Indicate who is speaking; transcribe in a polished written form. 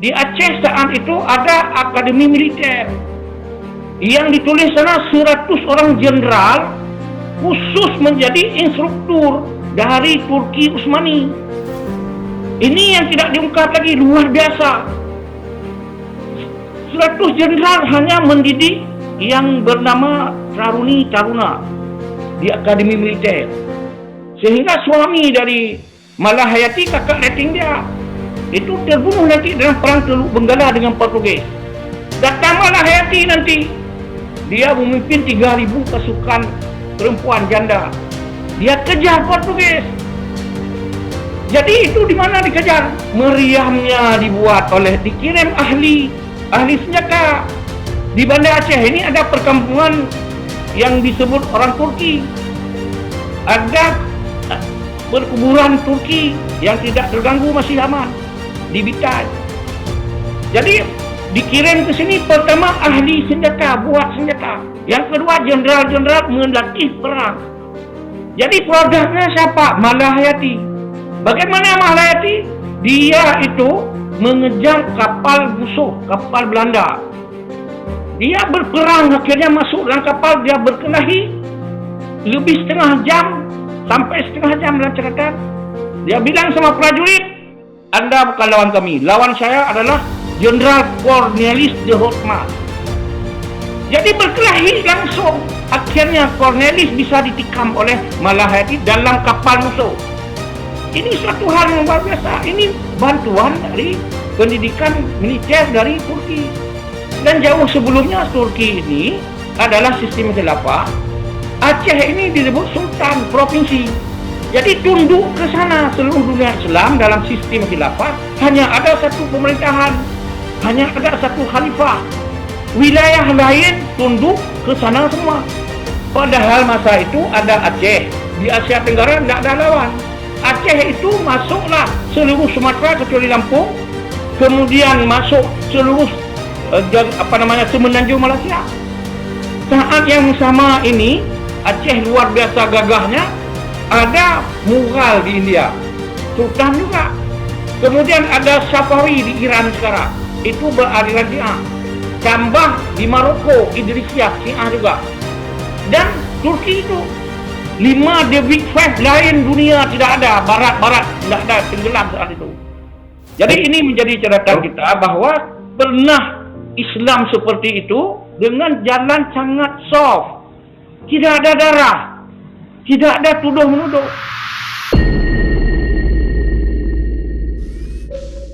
Speaker 1: Di Aceh saat itu ada akademi militer yang ditulis sana 100 orang jenderal khusus menjadi instruktur dari Turki Utsmani. Ini yang tidak diungkap lagi, luar biasa. 100 jenderal hanya mendidik yang bernama Taruni Taruna di akademi militer. Sehingga suami dari Malahayati, kakak rating dia, itu terbunuh nanti dalam perang Teluk Benggala dengan Portugis. Datang Malahayati nanti, dia memimpin 3.000 pasukan perempuan janda. Dia kejar Portugis. Jadi itu di mana dikejar? Meriamnya dibuat oleh, dikirim ahli senjata. Di Banda Aceh ini ada perkampungan yang disebut orang Turki. Ada perkuburan Turki yang tidak terganggu, masih aman di Bitai. Jadi dikirim ke sini pertama ahli senjata, buat senjata. Yang kedua jenderal-jenderal melatih perang. Jadi produknya siapa? Malahayati. Bagaimana Malahayati? Dia itu mengejar kapal musuh, kapal Belanda. Dia berperang, akhirnya masuk dalam kapal, dia berkelahi lebih setengah jam, sampai setengah jam dalam catatan. Dia bilang sama prajurit, Anda bukan lawan kami, lawan saya adalah Jenderal Cornelis de Houtman. Jadi berkelahi langsung. Akhirnya Cornelis bisa ditikam oleh Malahayati dalam kapal musuh. Ini suatu hal yang luar biasa. Ini bantuan dari pendidikan militer dari Turki. Dan jauh sebelumnya Turki ini adalah sistem khilafah. Aceh ini disebut Sultan Provinsi. Jadi tunduk ke sana seluruh dunia Islam dalam sistem khilafah. Hanya ada satu pemerintahan, hanya ada satu khalifah. Wilayah lain tunduk ke sana semua. Padahal masa itu ada Aceh. Di Asia Tenggara tidak ada lawan. Aceh itu masuklah seluruh Sumatera kecuali Lampung. Kemudian masuk seluruh semenanjung Malaysia. Saat yang sama ini Aceh luar biasa gagahnya. Ada Mughal di India, Sultan juga. Kemudian ada Safawi di Iran sekarang, itu beraliran Syiah. Tambah di Maroko Idrisiyah, Syiah juga. Dan Turki itu 5 the big five lain dunia tidak ada, barat-barat tidak ada, tenggelam saat itu. Jadi ini menjadi catatan kita bahwa pernah Islam seperti itu dengan jalan sangat soft. Tidak ada darah, tidak ada tuduh-menuduh.